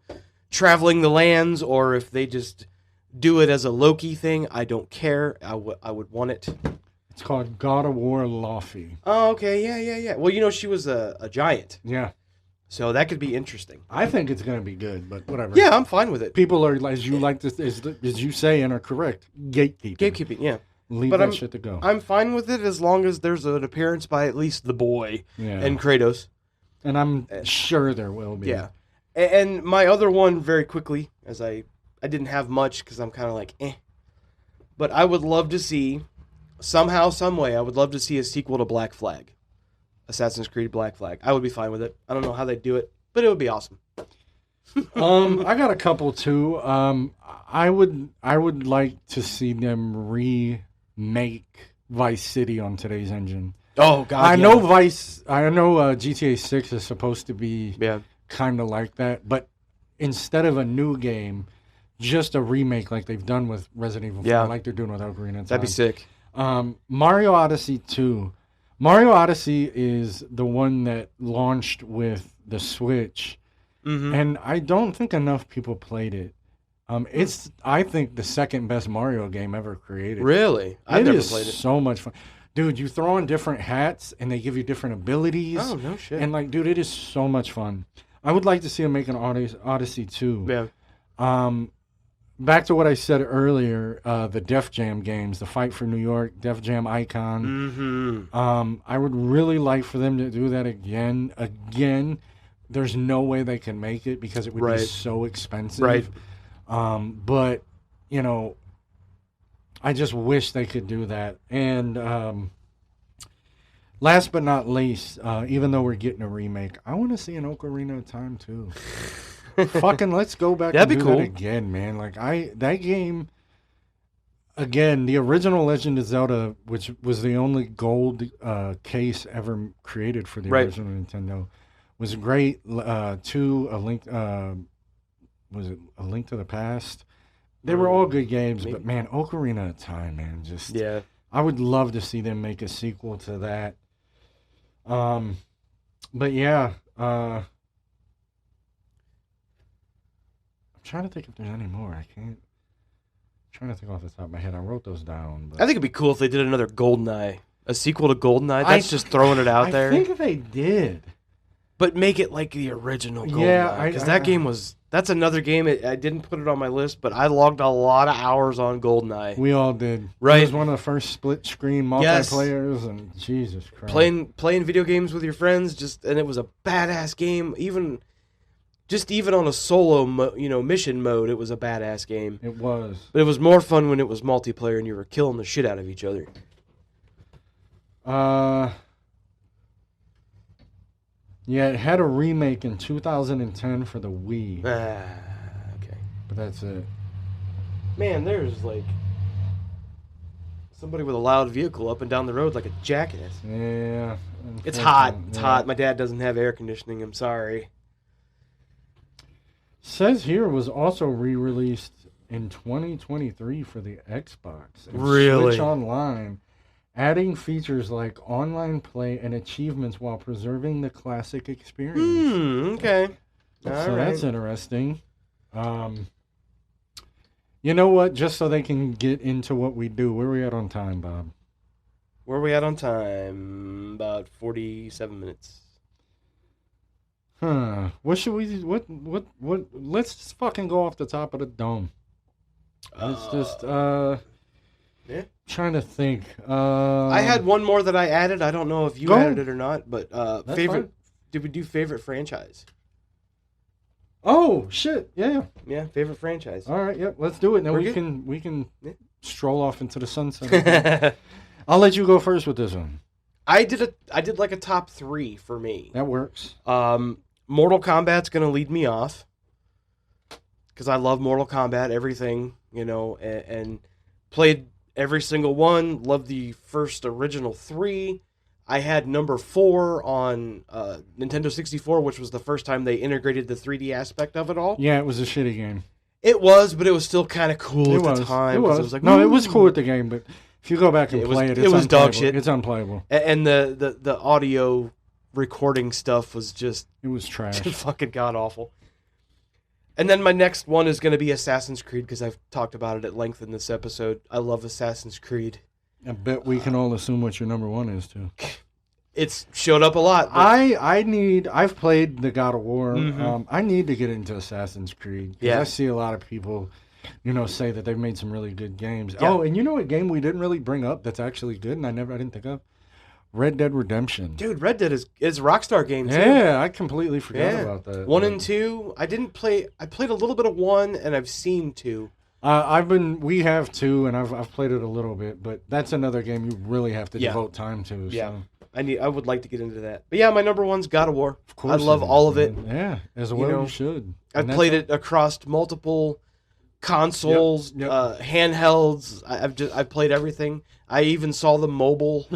traveling the lands or if they just do it as a Loki thing. I don't care. I would want it. It's called God of War Laufey. Oh, okay. Yeah. Well, you know, she was a giant. Yeah. So that could be interesting. I think it's going to be good, but whatever. Yeah, I'm fine with it. People are, as you like to, as you say and are correct, gatekeeping. Gatekeeping, yeah. Leave But that shit to go. I'm fine with it as long as there's an appearance by at least the boy Yeah. and Kratos. And I'm sure there will be. Yeah. And my other one, very quickly, as I didn't have much because I'm kind of like, eh. But I would love to see, somehow, some way, I would love to see a sequel to Black Flag. Assassin's Creed Black Flag. I would be fine with it. I don't know how they'd do it, but it would be awesome. I got a couple too. I would like to see them remake Vice City on today's engine. Oh God! I know GTA 6 is supposed to be kind of like that, but instead of a new game, just a remake like they've done with Resident Evil 4, like they're doing with Ocarina of Time. That'd be sick. Mario Odyssey 2. Mario Odyssey is the one that launched with the Switch, and I don't think enough people played it. It's, I think, the second best Mario game ever created. Really? I've never played it. So much fun. Dude, you throw on different hats, and they give you different abilities. Oh, no shit. And, like, dude, it is so much fun. I would like to see them make an Odyssey 2. Yeah. back to what I said earlier, the Def Jam games, the Fight for New York, Def Jam Icon. I would really like for them to do that again. There's no way they can make it because it would be so expensive. Right. But, you know, I just wish they could do that. And last but not least, even though we're getting a remake, I want to see an Ocarina of Time too. Fucking let's go back and do that again, man. Like that game again, the original Legend of Zelda, which was the only gold case ever created for the original Nintendo, was great. Two, A Link was it A Link to the Past? They were all good games, but man, Ocarina of Time, man, just I would love to see them make a sequel to that. But yeah, I'm trying to think if there's any more. I can't. I'm trying to think off the top of my head. I wrote those down. But I think it'd be cool if they did another GoldenEye, a sequel to GoldenEye. That's just throwing it out there. I think they did, but make it like the original GoldenEye. Because that game was. That's another game. I didn't put it on my list, but I logged a lot of hours on GoldenEye. We all did. Right. It was one of the first split screen multiplayers, and Jesus Christ. Playing video games with your friends, and it was a badass game. Even on a solo, mission mode, it was a badass game. It was. But it was more fun when it was multiplayer and you were killing the shit out of each other. Yeah, it had a remake in 2010 for the Wii. Okay. But that's it. Man, there's like somebody with a loud vehicle up and down the road like a jackass. Yeah. It's hot. It's hot. My dad doesn't have air conditioning. I'm sorry. Says here was also re-released in 2023 for the Xbox. And really? Switch Online, adding features like online play and achievements while preserving the classic experience. Okay. That's interesting. You know what? Just so they can get into what we do, where are we at on time, Bob? Where are we at on time? About 47 minutes. What should we do? What? Let's just fucking go off the top of the dome. Let's just, trying to think. I had one more that I added. I don't know if you added it or not, but favorite. Fine. Did we do favorite franchise? Oh shit! Yeah. Yeah, favorite franchise. All right. Yep. Let's do it. Now we can stroll off into the sunset. I'll let you go first with this one. I did like a top 3 for me. That works. Mortal Kombat's gonna lead me off because I love Mortal Kombat, everything, and played every single one. Loved the first original 3. I had number 4 on Nintendo 64, which was the first time they integrated the 3D aspect of it all. Yeah, it was a shitty game. It was, but it was still kind of cool at the time. It was. It was like, no, it was cool at the game, but if you go back and play it, it's was dog shit. It's unplayable. And the audio recording stuff was just... It was trash. Fucking god-awful. And then my next one is going to be Assassin's Creed, because I've talked about it at length in this episode. I love Assassin's Creed. I bet we can all assume what your number 1 is, too. It's showed up a lot. I've played the God of War. Mm-hmm. I need to get into Assassin's Creed. Yeah. I see a lot of people, say that they've made some really good games. Yeah. Oh, and you know what game we didn't really bring up that's actually good and I didn't think of? Red Dead Redemption. Dude, Red Dead is a Rockstar game, too. Yeah, I completely forgot about that. 1 and 2, I didn't play. I played a little bit of 1 and I've seen 2. We have 2 and I've played it a little bit, but that's another game you really have to devote time to. Yeah. So. I would like to get into that. But yeah, my number 1's God of War. Of course. I love all of it. Yeah, as well you should. I've played it across multiple consoles, handhelds. I've played everything. I even saw the mobile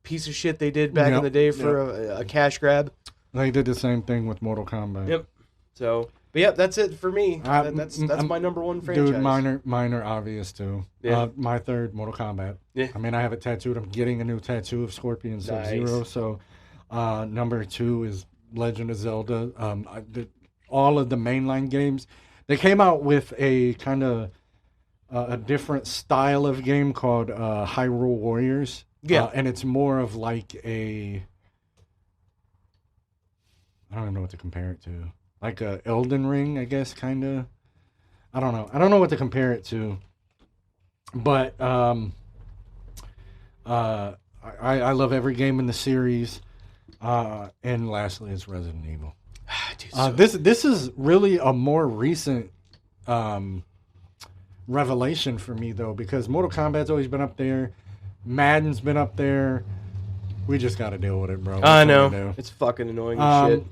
piece of shit they did back in the day for a cash grab. They did the same thing with Mortal Kombat. Yep. So, but yeah, that's it for me. That's my number 1 franchise. Dude, mine are obvious too. Yeah. My third, Mortal Kombat. Yeah. I mean, I have it tattooed. I'm getting a new tattoo of Scorpion Sub-Zero. Nice. So, number 2 is Legend of Zelda. All of the mainline games. They came out with a kind of a different style of game called Hyrule Warriors. Yeah. And it's more of like I don't even know what to compare it to. Like a Elden Ring, I guess, kind of. I don't know. I don't know what to compare it to. But I love every game in the series. And lastly, it's Resident Evil. Dude, this is really a more recent revelation for me, though, because Mortal Kombat's always been up there. Madden's been up there. We just got to deal with it, bro. I know. It's fucking annoying as shit.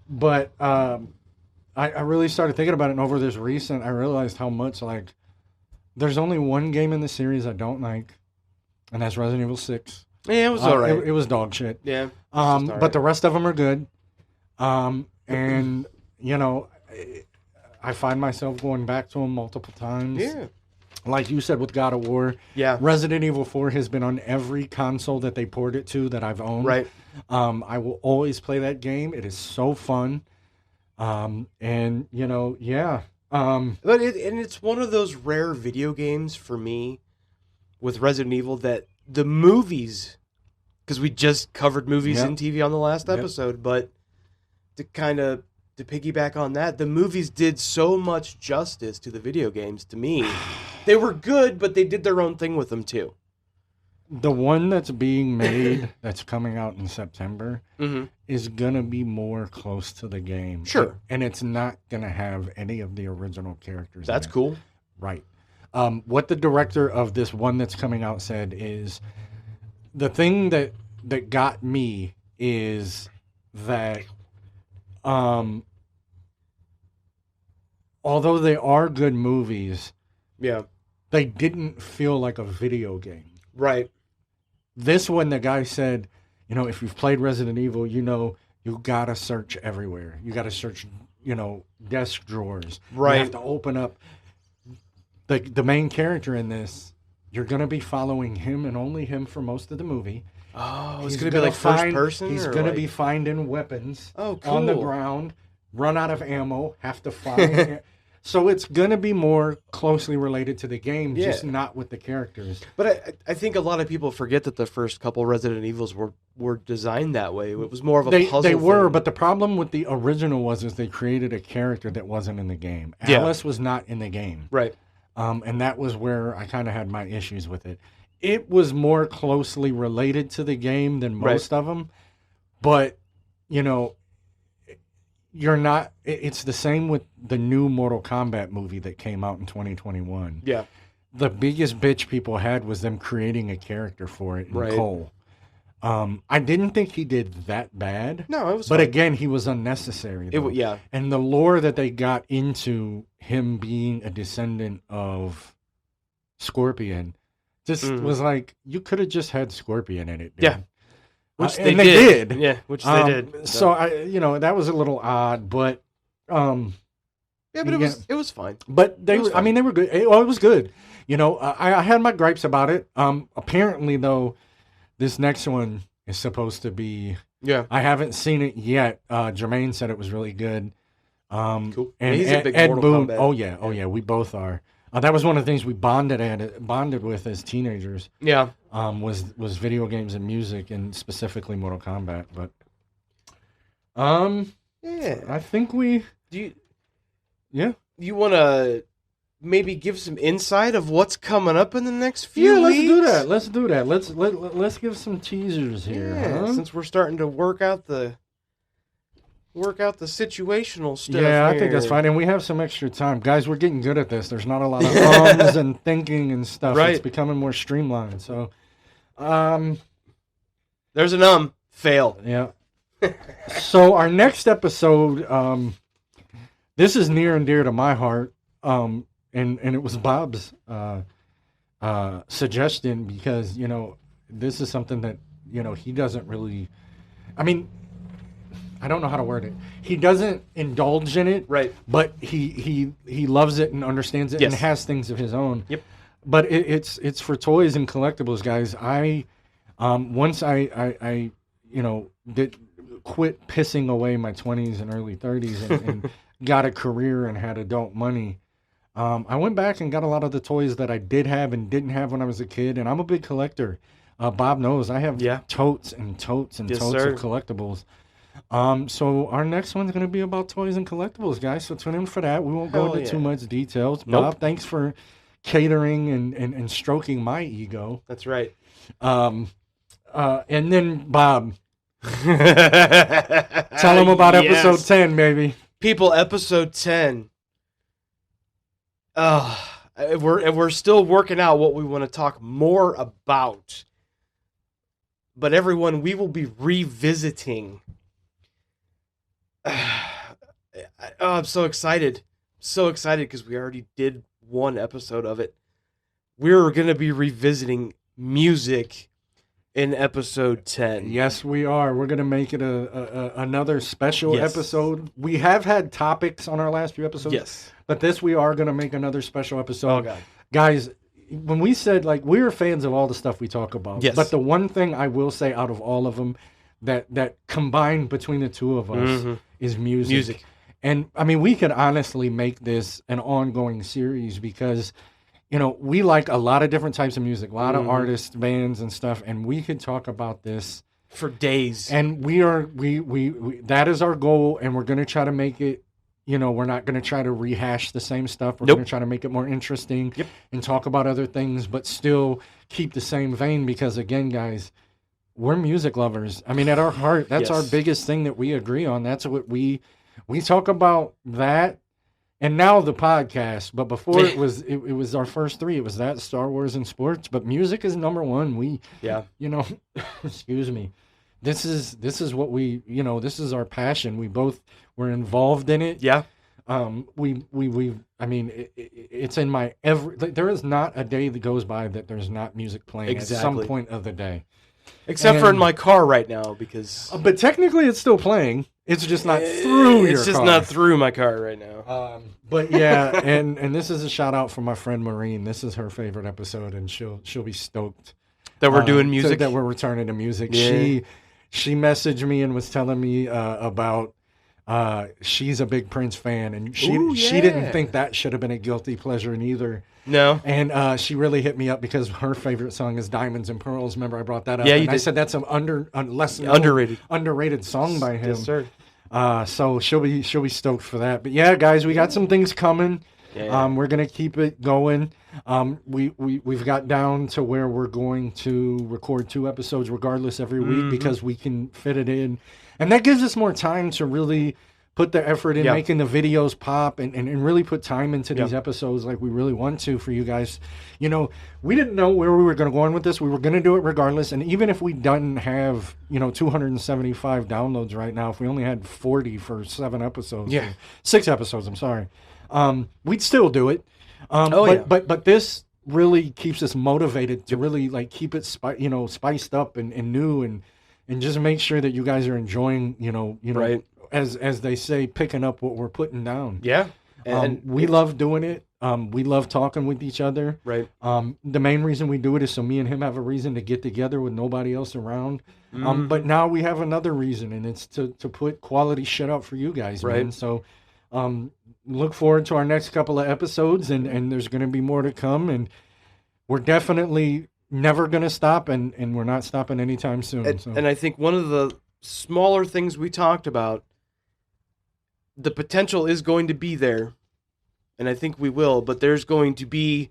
But I really started thinking about it, and over this recent, I realized how much, like, there's only one game in the series I don't like, and that's Resident Evil 6. Yeah, it was all right. It was dog shit. Yeah. But the rest of them are good. And, you know, I find myself going back to them multiple times. Yeah. Like you said with God of War. Yeah. Resident Evil 4 has been on every console that they port it to that I've owned. Right. I will always play that game. It is so fun. And, you know, yeah. But it's one of those rare video games for me with Resident Evil that the movies, because we just covered movies and TV on the last episode, but to piggyback on that, the movies did so much justice to the video games to me. They were good, but they did their own thing with them too. The one that's being made, that's coming out in September, is going to be more close to the game. Sure. And it's not going to have any of the original characters. That's cool. Right. What the director of this one that's coming out said is, the thing that got me is that although they are good movies, they didn't feel like a video game. Right. This one, the guy said, you know, if you've played Resident Evil, you know, you got to search everywhere. You got to search, you know, desk drawers. Right. You have to open up. The main character in this, you're going to be following him and only him for most of the movie. Oh, it's going to be like first person? He's going to be finding weapons on the ground, run out of ammo, have to find... So it's going to be more closely related to the game, just not with the characters. But I think a lot of people forget that the first couple Resident Evils were designed that way. It was more of a puzzle They were, thing. But the problem with the original was they created a character that wasn't in the game. Alice was not in the game. Right. And that was where I kind of had my issues with it. It was more closely related to the game than most of them. But, you know... You're not. It's the same with the new Mortal Kombat movie that came out in 2021. Yeah. The biggest bitch people had was them creating a character for it in Cole. I didn't think he did that bad. No, it was. But fun. Again, he was unnecessary. Though. Yeah. And the lore that they got into him being a descendant of Scorpion just was like, you could have just had Scorpion in it. Dude. Yeah. Which they did. Yeah, which they did. So that was a little odd, but but it was fine. But they were good. It was good. You know, I had my gripes about it. Apparently though, this next one is supposed to be. Yeah. I haven't seen it yet. Jermaine said it was really good. Cool. And he's a big Ed Mortal Boon. Kombat. Oh yeah, we both are. That was one of the things we bonded with as teenagers. Yeah. Was video games and music, and specifically Mortal Kombat. But I think we. You want to maybe give some insight of what's coming up in the next few weeks? Let's do that. Let's give some teasers here. Yeah, since we're starting to work out the situational stuff. Yeah, I here. think that's fine. And we have some extra time. Guys, we're getting good at this. There's not a lot of ums and thinking and stuff. Right. It's becoming more streamlined. So, there's an fail. Yeah. So our next episode, this is near and dear to my heart. And it was Bob's suggestion because, you know, this is something that, you know, he doesn't really, I mean, I don't know how to word it. He doesn't indulge in it, right? But he loves it and understands it and has things of his own. Yep. But it's for toys and collectibles, guys. Once I you know quit pissing away my 20s and early 30s and got a career and had adult money. I went back and got a lot of the toys that I did have and didn't have when I was a kid, and I'm a big collector. Bob knows I have totes and totes and totes of collectibles. So our next one's going to be about toys and collectibles, guys. So tune in for that. We won't go Hell into too yeah. much details. Nope. Bob, thanks for catering and stroking my ego. That's right. And then Bob, tell them about episode 10, baby. People, episode 10. We're still working out what we want to talk more about. But everyone, we will be revisiting. I'm so excited. So excited because we already did one episode of it. We're going to be revisiting music in episode 10. Yes, we are. We're going to make it another special Yes. episode. We have had topics on our last few episodes. Yes. But this, we are going to make another special episode. Oh, God. Guys, when we said, like, we're fans of all the stuff we talk about. Yes. But the one thing I will say out of all of them that combined between the two of us is music. Music. And, I mean, we could honestly make this an ongoing series because, you know, we like a lot of different types of music, a lot of artists, bands, and stuff, and we could talk about this For days. and we that is our goal, and we're going to try to make it, you know, we're not going to try to rehash the same stuff. We're Nope. going to try to make it more interesting Yep. and talk about other things, but still keep the same vein because, again, guys, we're music lovers. I mean, at our heart, that's our Yes. biggest thing that we agree on. That's what we talk about, that, and now the podcast. But before it was our first three. It was that, Star Wars, and sports. But music is number one. Yeah. You know, excuse me. This is what we, you know, this is our passion. We both were involved in it. Yeah. I mean, it's in my there is not a day that goes by that there's not music playing at some Exactly. point of the day. Except for in And- my car right now because But technically it's still playing. It's just not through your it's just car. not through my car right now. But yeah, and this is a shout out for my friend Maureen. This is her favorite episode, and she'll be stoked That we're doing so music. that we're returning to music. Yeah. She messaged me and was telling me about she's a big Prince fan, and she Ooh, didn't yeah. think that should have been a guilty pleasure neither. No. And she really hit me up because her favorite song is Diamonds and Pearls. Remember, I brought that up. Yeah, and you I did. said that's an underrated song by him. Yes, sir. So she'll be stoked for that. But yeah, guys, we got some things coming. Yeah. We're gonna keep it going. We've got down to where we're going to record 2 episodes regardless every week because we can fit it in, and that gives us more time to really put the effort in Yeah. making the videos pop and really put time into these Yeah. episodes like we really want to for you guys. You know, we didn't know where we were going to go on with this. We were going to do it regardless. And even if we didn't have, 275 downloads right now, if we only had 40 for 7 episodes, Yeah. 6 episodes, I'm sorry, we'd still do it. Oh, yeah. But this really keeps us motivated to really like keep it spiced up and new and just make sure that you guys are enjoying, Right. as they say, picking up what we're putting down. Yeah. And We love doing it. We love talking with each other. right. The main reason we do it is so me and him have a reason to get together with nobody else around. But now we have another reason, and it's to put quality shit out for you guys, man. Right. So look forward to our next couple of episodes, and there's going to be more to come. And we're definitely never going to stop, and we're not stopping anytime soon. And I think one of the smaller things we talked about, the potential is going to be there, and I think we will, but there's going to be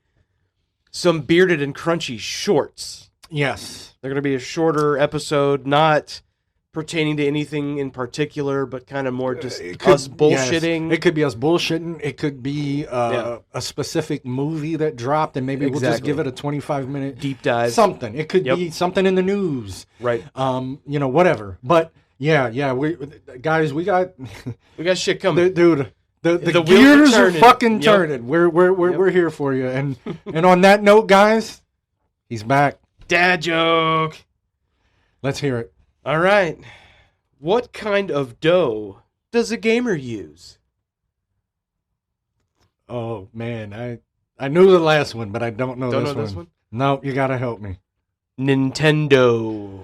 some bearded and crunchy shorts. yes. They're going to be a shorter episode, not pertaining to anything in particular, but kind of more just us bullshitting. Yes. It could be us bullshitting. It could be Yeah. a specific movie that dropped, and maybe we'll just Exactly. give it a 25-minute Deep dive. something. It could Yep. be something in the news, Right. whatever. But yeah, we guys, we got We got shit coming. dude. The The wheels are gears are turning. fucking Yep. turning. We're here for you. And on that note, guys, he's back. Dad joke. Let's hear it. All right. What kind of dough does a gamer use? Oh man, I knew the last one, but I don't know Don't this know one. this one? No, you gotta help me. Nintendo.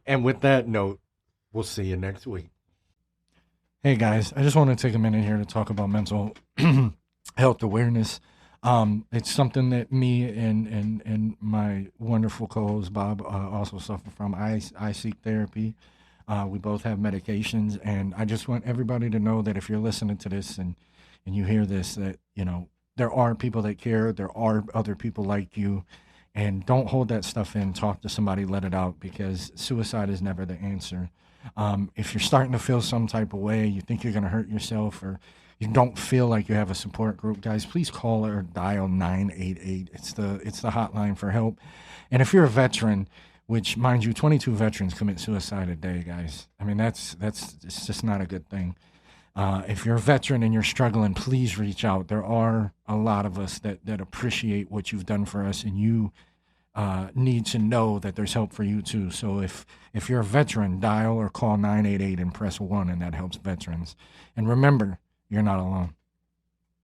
And with that note, we'll see you next week. Hey guys, I just want to take a minute here to talk about mental health awareness. It's something that me and my wonderful co-host Bob also suffer from. I seek therapy. We both have medications, and I just want everybody to know that if you're listening to this and you hear this, that there are people that care. There are other people like you, and don't hold that stuff in. Talk to somebody, let it out, because suicide is never the answer. If you're starting to feel some type of way, you think you're going to hurt yourself, or you don't feel like you have a support group, guys, please call or dial 988. It's the hotline for help. And if you're a veteran, which, mind you, 22 veterans commit suicide a day, guys. I mean, it's just not a good thing. If you're a veteran and you're struggling, please reach out. There are a lot of us that appreciate what you've done for us, and you need to know that there's help for you too. So if you're a veteran, dial or call 988 and press 1, and that helps veterans. And remember, you're not alone.